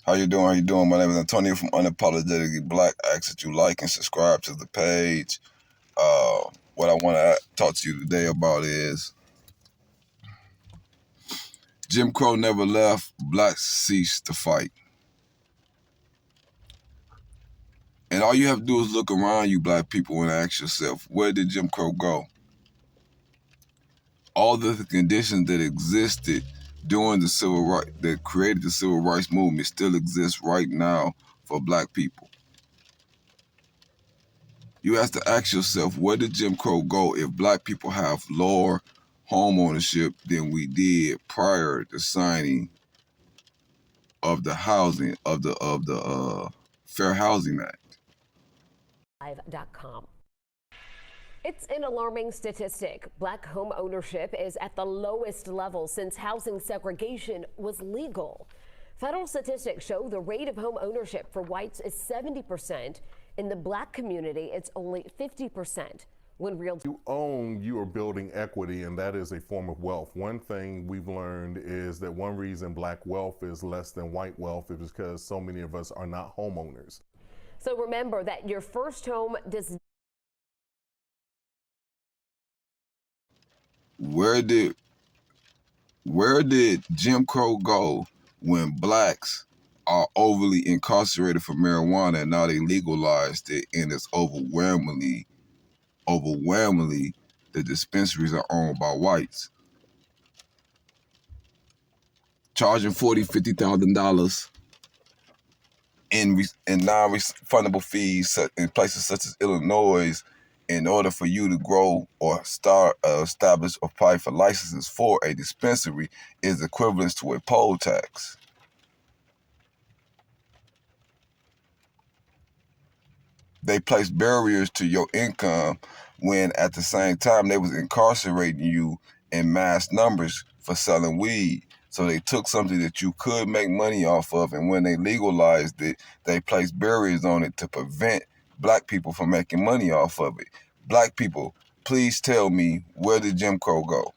How you doing? How you doing? My name is Antonio from Unapologetically Black. I ask that you like and subscribe to the page. What I want to talk to you today about is Jim Crow never left, blacks ceased to fight. And all you have to do is look around you, black people, and ask yourself, where did Jim Crow go? All the conditions that existed during the civil rights, that created the civil rights movement, still exist right now for black people. You have to ask yourself, where did Jim Crow go if black people have lower home ownership than we did prior to signing of the housing of the Fair Housing Act? Live.com. It's an alarming statistic. Black home ownership is at the lowest level since housing segregation was legal. Federal statistics show the rate of home ownership for whites is 70%. In the black community, it's only 50%. When real you own, you are building equity, and that is a form of wealth. One thing we've learned is that one reason black wealth is less than white wealth is because so many of us are not homeowners. So remember that your first home does. Where did Jim Crow go when blacks are overly incarcerated for marijuana and now they legalized it, and it's overwhelmingly the dispensaries are owned by whites, charging $40,000-$50,000 in non-refundable fees in places such as Illinois in order for you to grow or start establish or apply for licenses for a dispensary is equivalent to a poll tax. They place barriers to your income when at the same time they was incarcerating you in mass numbers for selling weed. So they took something that you could make money off of, and when they legalized it, they placed barriers on it to prevent black people from making money off of it. Black people, please tell me, where did Jim Crow go?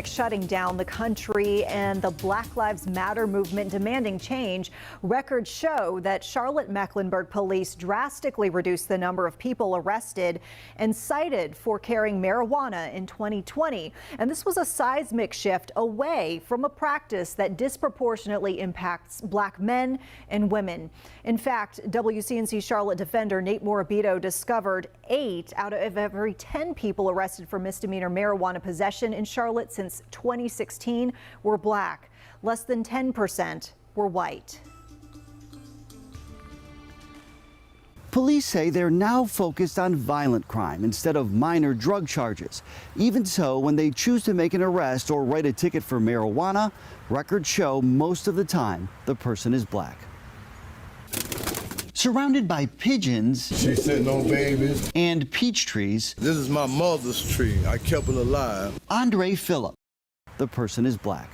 Shutting down the country and the Black Lives Matter movement demanding change. Records show that Charlotte-Mecklenburg police drastically reduced the number of people arrested and cited for carrying marijuana in 2020. And this was a seismic shift away from a practice that disproportionately impacts black men and women. In fact, WCNC Charlotte defender Nate Morabito discovered 8 out of every 10 people arrested for misdemeanor marijuana possession in Charlotte since 2016 were black. Less than 10% were white. Police say they're now focused on violent crime instead of minor drug charges. Even so, when they choose to make an arrest or write a ticket for marijuana, records show most of the time the person is black. Surrounded by pigeons, she's sitting on babies, and peach trees. This is my mother's tree. I kept it alive. Andre Phillip, the person is black.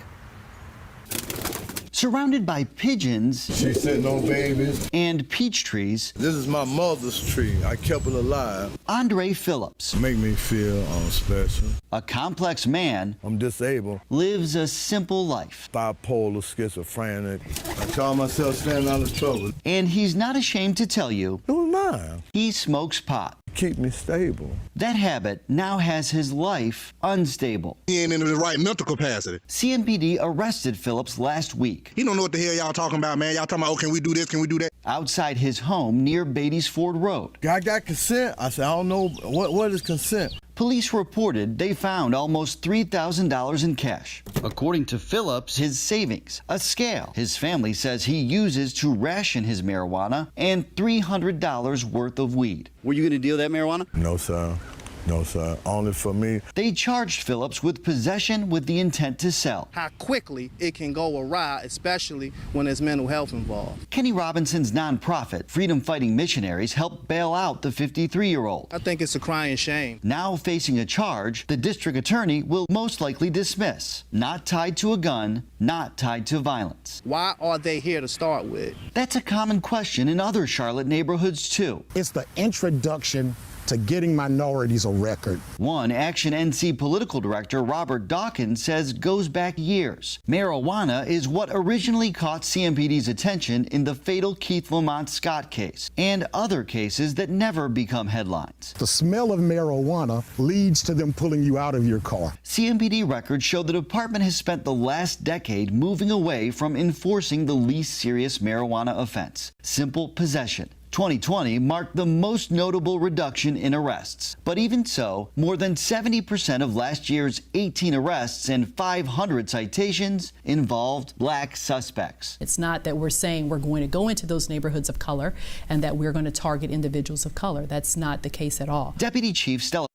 Surrounded by pigeons, she's sitting on babies, and peach trees. This is my mother's tree. I kept it alive. Andre Phillips. Make me feel special. A complex man. I'm disabled. Lives a simple life. Bipolar, schizophrenic. I call myself staying out of trouble. And he's not ashamed to tell you. Who am I? He smokes pot. Keep me stable. That habit now has his life unstable. He ain't in the right mental capacity. CMPD arrested Phillips last week. He don't know what the hell y'all talking about, man. Y'all talking about, oh, can we do this, can we do that? Outside his home near Beatties Ford Road. I got consent. I said, I don't know, what is consent? Police reported they found almost $3,000 in cash. According to Phillips, his savings, a scale his family says he uses to ration his marijuana, and $300 worth of weed. Were you going to deal that marijuana? No, sir. No, sir. Only for me. They charged Phillips with possession with the intent to sell. How quickly it can go awry, especially when there's mental health involved. Kenny Robinson's nonprofit, Freedom Fighting Missionaries, helped bail out the 53-year-old. I think it's a crying shame. Now facing a charge the district attorney will most likely dismiss. Not tied to a gun, not tied to violence. Why are they here to start with? That's a common question in other Charlotte neighborhoods, too. It's the introduction to getting minorities a record. One Action NC political director, Robert Dawkins, says it goes back years. Marijuana is what originally caught CMPD's attention in the fatal Keith Lamont Scott case and other cases that never become headlines. The smell of marijuana leads to them pulling you out of your car. CMPD records show the department has spent the last decade moving away from enforcing the least serious marijuana offense, simple possession. 2020 marked the most notable reduction in arrests. But even so, more than 70% of last year's 18 arrests and 500 citations involved black suspects. It's not that we're saying we're going to go into those neighborhoods of color and that we're going to target individuals of color. That's not the case at all. Deputy Chief Stella.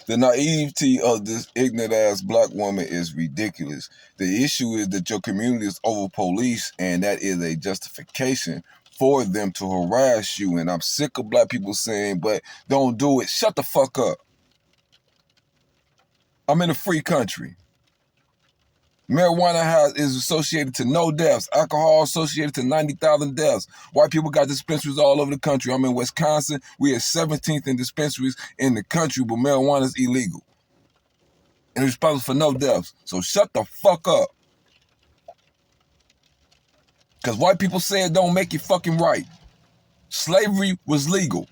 The naivety of this ignorant-ass black woman is ridiculous. The issue is that your community is over-policed, and that is a justification for them to harass you. And I'm sick of black people saying, but don't do it. Shut the fuck up. I'm in a free country. Marijuana is associated to no deaths. Alcohol associated to 90,000 deaths. White people got dispensaries all over the country. I'm in Wisconsin. We are 17th in dispensaries in the country, but marijuana is illegal. And it's responsible for no deaths. So shut the fuck up. Because white people say it don't make it fucking right. Slavery was legal.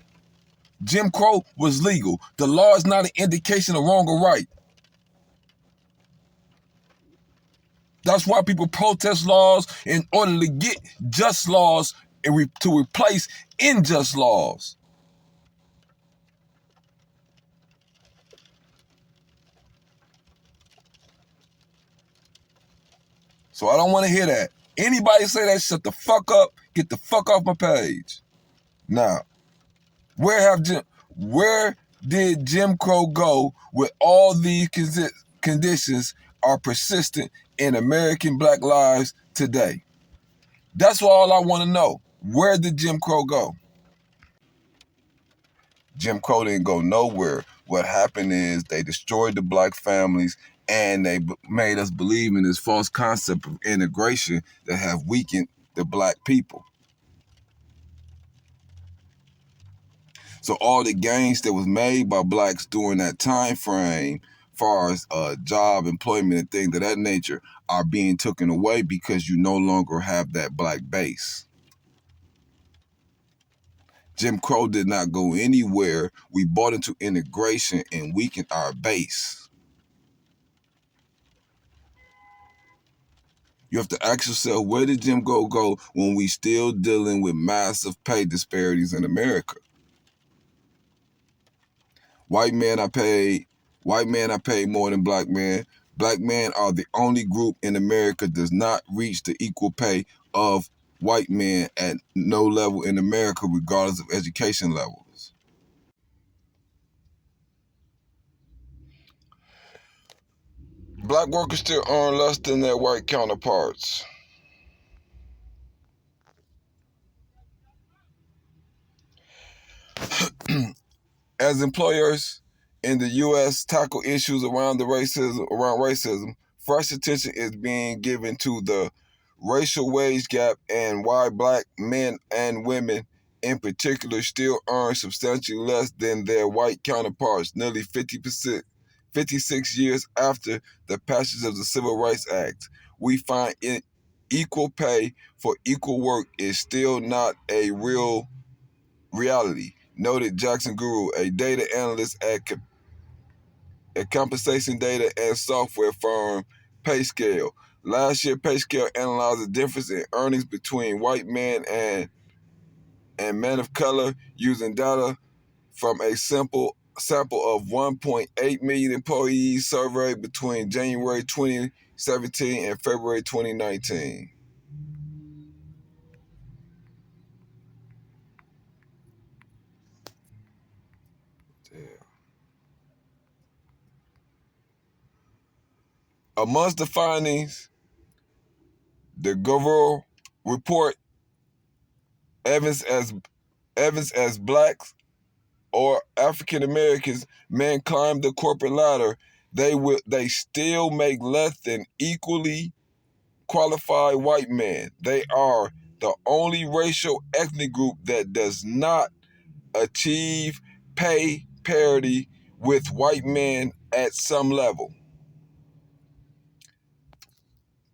Jim Crow was legal. The law is not an indication of wrong or right. That's why people protest laws in order to get just laws and to replace unjust laws. So I don't want to hear that. Anybody say that, shut the fuck up, get the fuck off my page. Now, where did Jim Crow go with all these conditions are persistent in American black lives today? That's all I want to know. Where did Jim Crow go? Jim Crow didn't go nowhere. What happened is they destroyed the black families and they made us believe in this false concept of integration that have weakened the black people. So all the gains that was made by blacks during that time frame, far as job, employment, and things of that nature, are being taken away because you no longer have that black base. Jim Crow did not go anywhere. We bought into integration and weakened our base. You have to ask yourself, where did Jim Crow go when we still dealing with massive pay disparities in America? White men are paid more than black men. Black men are the only group in America does not reach the equal pay of white men at no level in America, regardless of education levels. Black workers still earn less than their white counterparts. As employers in the U.S. tackle issues around racism, fresh attention is being given to the racial wage gap and why black men and women in particular still earn substantially less than their white counterparts nearly 56 years after the passage of the Civil Rights Act. We find equal pay for equal work is still not a real reality, noted Jackson Guru, a data analyst at compensation data and software firm PayScale. Last year, PayScale analyzed the difference in earnings between white men and men of color using data from a sample of 1.8 million employees surveyed between January 2017 and February 2019. Amongst the findings, the Guru report evidence as blacks or African Americans men climb the corporate ladder, they still make less than equally qualified white men. They are the only racial ethnic group that does not achieve pay parity with white men at some level.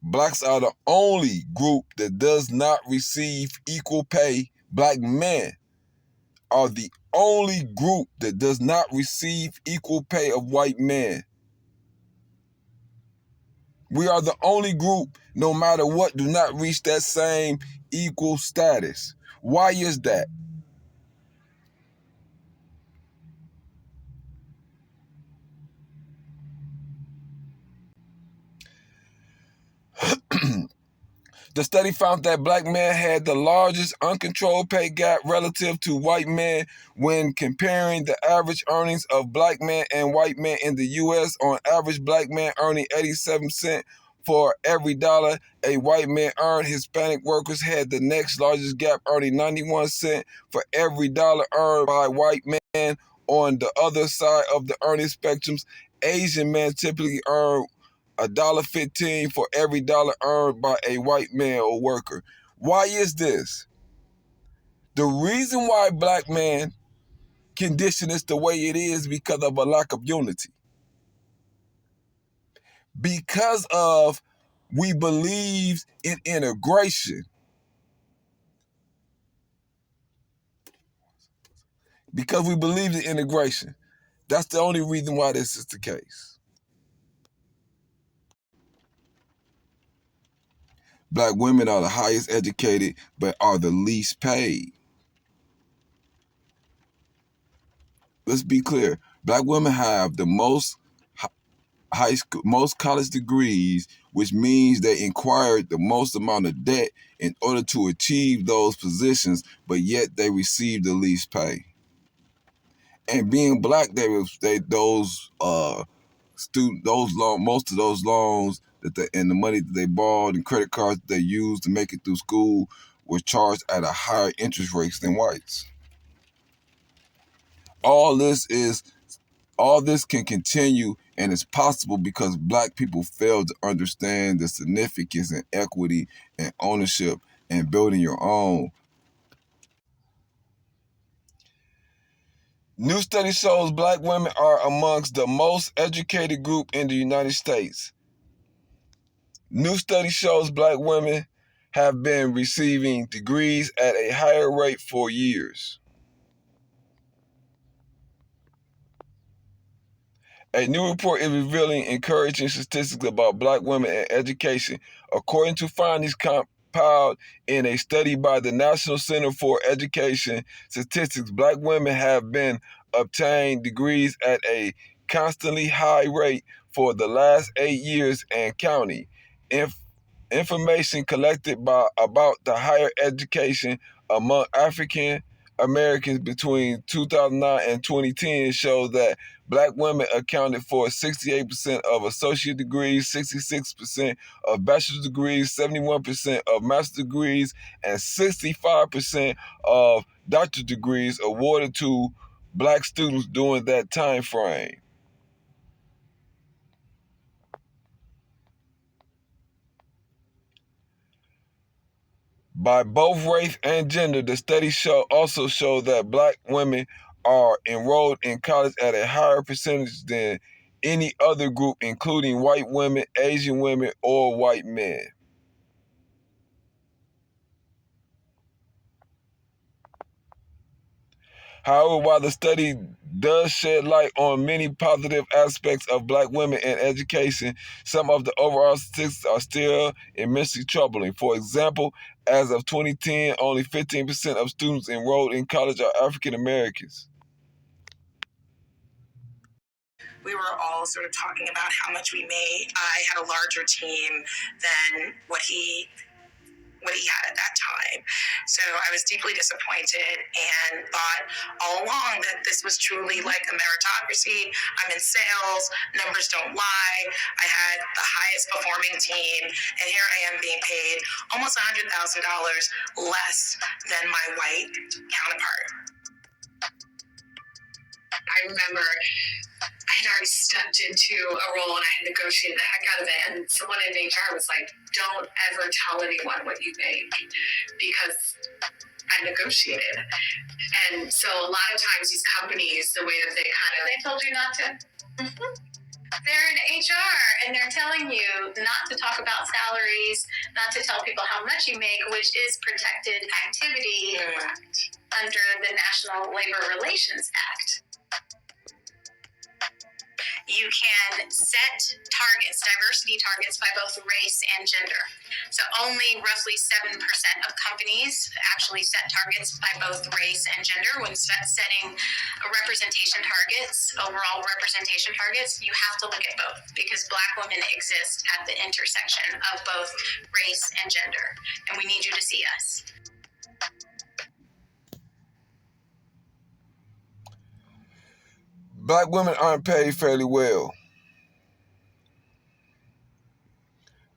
Blacks are the only group that does not receive equal pay. Black men are the only group that does not receive equal pay of white men. We are the only group, no matter what, do not reach that same equal status. Why is that? The study found that black men had the largest uncontrolled pay gap relative to white men when comparing the average earnings of black men and white men in the U.S. On average, black men earning 87 cents for every dollar a white man earned. Hispanic workers had the next largest gap, earning 91 cents for every dollar earned by white men. On the other side of the earning spectrums, Asian men typically earn $1.15 for every dollar earned by a white man or worker. Why is this? The reason why black man condition is the way it is because of a lack of unity. Because of we believe in integration. Because we believe in integration. That's the only reason why this is the case. Black women are the highest educated, but are the least paid. Let's be clear. Black women have the most most college degrees, which means they acquired the most amount of debt in order to achieve those positions, but yet they receive the least pay. And being black, most of those loans and the money that they borrowed and credit cards that they used to make it through school were charged at a higher interest rates than whites. All this can continue, and it's possible because black people fail to understand the significance and equity and ownership and building your own. New study shows black women are amongst the most educated group in the United States. New study shows black women have been receiving degrees at a higher rate for years. A new report is revealing encouraging statistics about black women and education. According to findings compiled in a study by the National Center for Education Statistics, black women have been obtaining degrees at a constantly high rate for the last 8 years and counting. Information collected about the higher education among African Americans between 2009 and 2010 show that black women accounted for 68% of associate degrees, 66% of bachelor's degrees, 71% of master's degrees, and 65% of doctorate degrees awarded to black students during that time frame. By both race and gender, the study also showed that black women are enrolled in college at a higher percentage than any other group, including white women, Asian women, or white men. However, while the study does shed light on many positive aspects of black women and education, some of the overall statistics are still immensely troubling. For example, as of 2010, only 15% of students enrolled in college are African Americans. We were all sort of talking about how much we made. I had a larger team than what he had at that time. So I was deeply disappointed and thought all along that this was truly like a meritocracy. I'm in sales, numbers don't lie. I had the highest performing team, and here I am being paid almost $100,000 less than my white counterpart. I remember I had already stepped into a role and I had negotiated the heck out of it. And someone in HR was like, don't ever tell anyone what you make because I negotiated. And so a lot of times these companies, the way that they told you not to. Mm-hmm. They're in HR and they're telling you not to talk about salaries, not to tell people how much you make, which is protected activity under the National Labor Relations Act. You can set targets, diversity targets, by both race and gender. So only roughly 7% of companies actually set targets by both race and gender. When setting representation targets, overall representation targets, you have to look at both because Black women exist at the intersection of both race and gender. And we need you to see us. Black women aren't paid fairly well.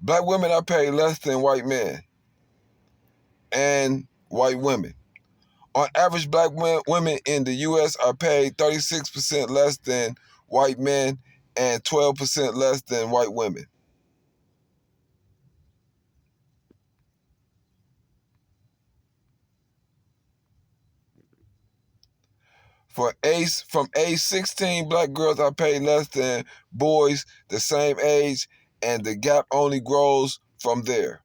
Black women are paid less than white men and white women. On average, black women in the U.S. are paid 36% less than white men and 12% less than white women. From age 16, black girls are paid less than boys the same age, and the gap only grows from there.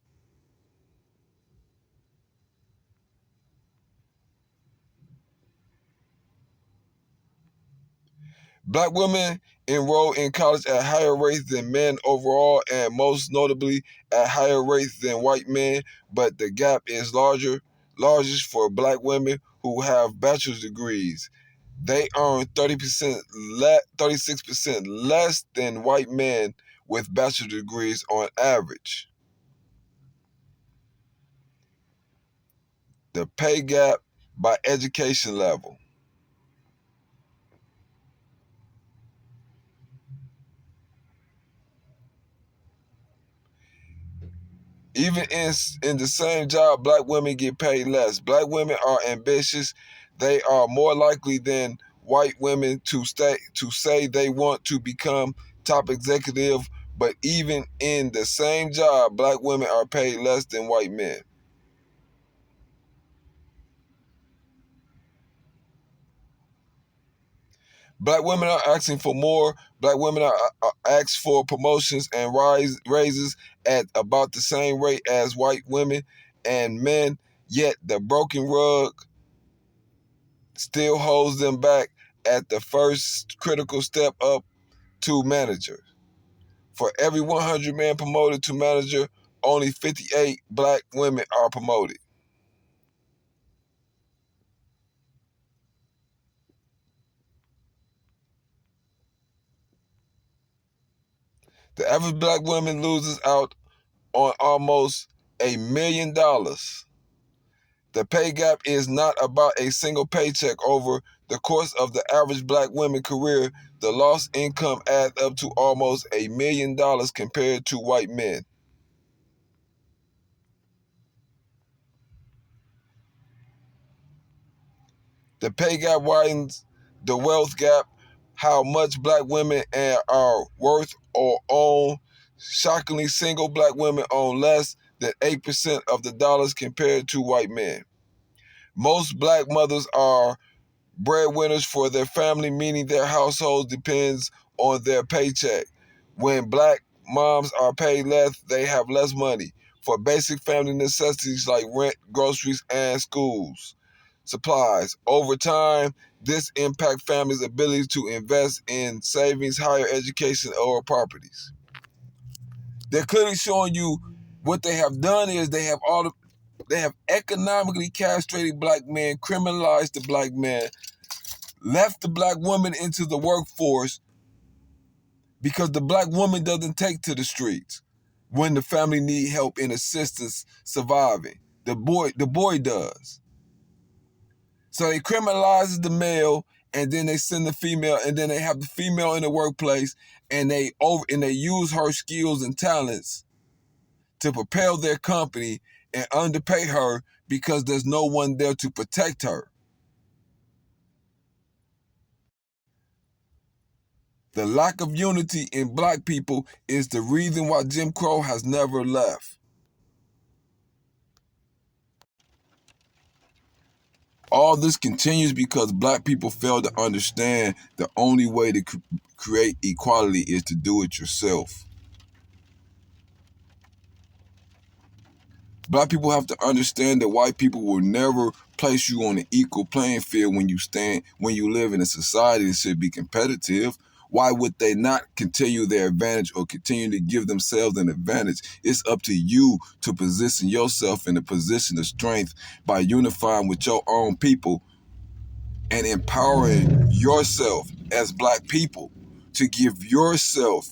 Black women enroll in college at higher rates than men overall, and most notably at higher rates than white men, but the gap is largest for black women who have bachelor's degrees. They earn 36% less than white men with bachelor's degrees on average. The pay gap by education level. Even in the same job, black women get paid less. Black women are ambitious. They are more likely than white women to say they want to become top executive, but even in the same job, black women are paid less than white men. Black women are asking for more. Black women are asked for promotions and raises at about the same rate as white women and men, yet the broken rug still holds them back at the first critical step up to manager. For every 100 men promoted to manager, only 58 black women are promoted. The average black woman loses out on almost $1 million. The pay gap is not about a single paycheck. Over the course of the average black woman career, the lost income adds up to almost $1 million compared to white men. The pay gap widens the wealth gap. How much black women are worth or own. Shockingly, single black women own less than 8% of the dollars compared to white men. Most black mothers are breadwinners for their family, meaning their household depends on their paycheck. When black moms are paid less, they have less money for basic family necessities like rent, groceries, and schools supplies. Over time, this impacts families' ability to invest in savings, higher education, or properties. They're clearly showing you what they have done is they have economically castrated black men, criminalized the black man, left the black woman into the workforce because the black woman doesn't take to the streets when the family need help and assistance surviving. The boy does. So they criminalize the male, and then they send the female, and then they have the female in the workplace, and they use her skills and talents to propel their company and underpay her because there's no one there to protect her. The lack of unity in black people is the reason why Jim Crow has never left. All this continues because black people fail to understand the only way to create equality is to do it yourself. Black people have to understand that white people will never place you on an equal playing field when you live in a society that should be competitive. Why would they not continue their advantage or continue to give themselves an advantage? It's up to you to position yourself in a position of strength by unifying with your own people and empowering yourself as black people to give yourself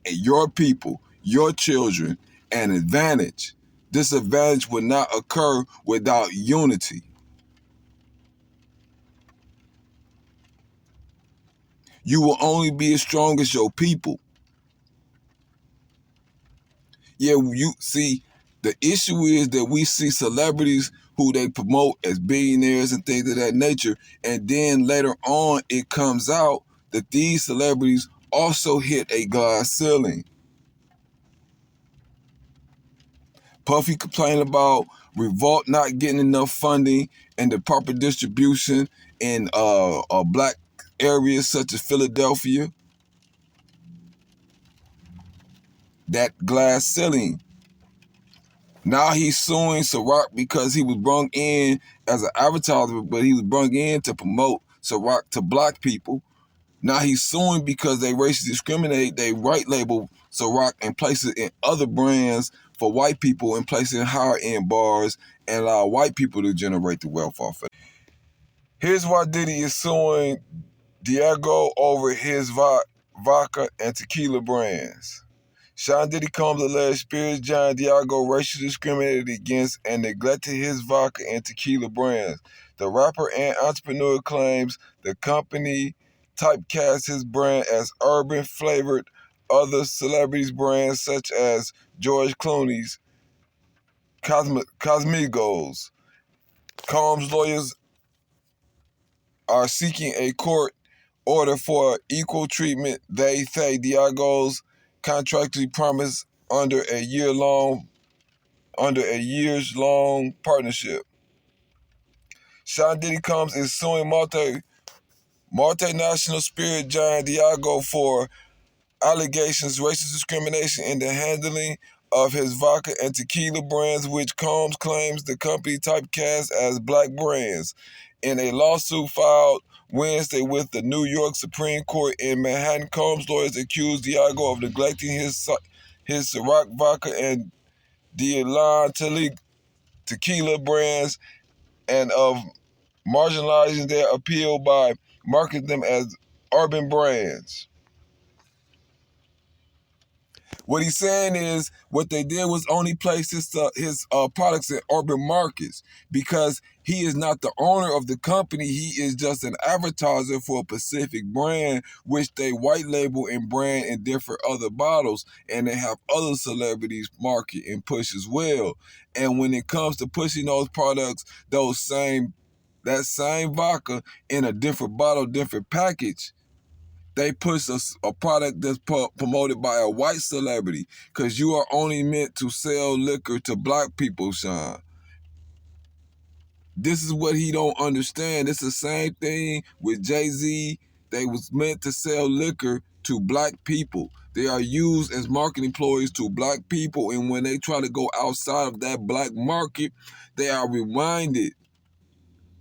and your people, your children, an advantage. This advantage would not occur without unity. You will only be as strong as your people. Yeah, you see, the issue is that we see celebrities who they promote as billionaires and things of that nature, and then later on it comes out that these celebrities also hit a glass ceiling. Puffy complained about Revolt not getting enough funding and the proper distribution in black areas such as Philadelphia. That glass ceiling. Now he's suing Ciroc because he was brought in as an advertiser, but he was brought in to promote Ciroc to black people. Now he's suing because they racially discriminate. They white label Ciroc and place it in other brands for white people and place it in higher end bars and allow white people to generate the wealth off of it. Here's why Diddy is suing Diageo over his vodka and tequila brands. Sean Diddy Combs alleged spirits giant Diageo racially discriminated against and neglected his vodka and tequila brands. The rapper and entrepreneur claims the company typecast his brand as urban flavored other celebrities' brands such as George Clooney's Cosmigos. Combs' lawyers are seeking a court order for equal treatment. They say Diageo's contractually promised under a years-long partnership. Sean Diddy Combs is suing multinational spirit giant Diageo for allegations of racist discrimination in the handling of his vodka and tequila brands, which Combs claims the company typecast as black brands. In a lawsuit filed Wednesday with the New York Supreme Court in Manhattan, Combs' lawyers accused Diageo of neglecting his Ciroc vodka and D'Lan tequila brands and of marginalizing their appeal by marketing them as urban brands. What he's saying is what they did was only place his products in urban markets because he is not the owner of the company. He is just an advertiser for a specific brand, which they white label and brand in different other bottles, and they have other celebrities market and push as well. And when it comes to pushing those products, that same vodka in a different bottle, different package, they push a product that's promoted by a white celebrity because you are only meant to sell liquor to black people, Sean. This is what he don't understand. It's the same thing with Jay-Z. They was meant to sell liquor to black people. They are used as marketing employees to black people, and when they try to go outside of that black market, they are reminded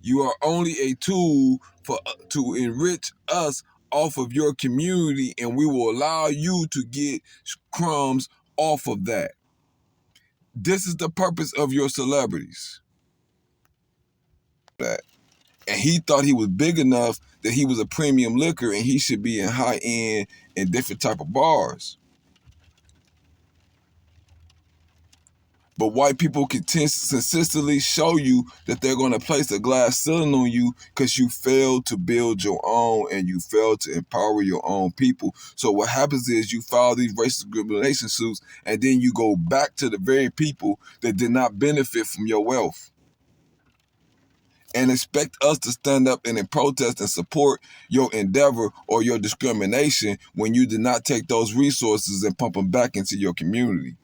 you are only a tool to enrich us off of your community, and we will allow you to get crumbs off of that. This is the purpose of your celebrities. And he thought he was big enough that he was a premium liquor and he should be in high end and different type of bars. But white people can consistently show you that they're going to place a glass ceiling on you because you failed to build your own and you failed to empower your own people. So what happens is you file these racial discrimination suits and then you go back to the very people that did not benefit from your wealth. and expect us to stand up and protest and support your endeavor or your discrimination when you did not take those resources and pump them back into your community.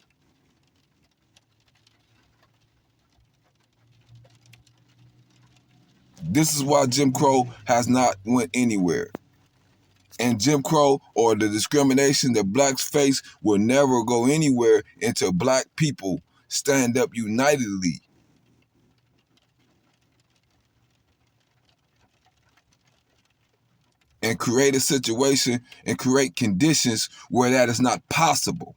This is why Jim Crow has not went anywhere. And Jim Crow, or the discrimination that blacks face, will never go anywhere until black people stand up unitedly. And create a situation and create conditions where that is not possible.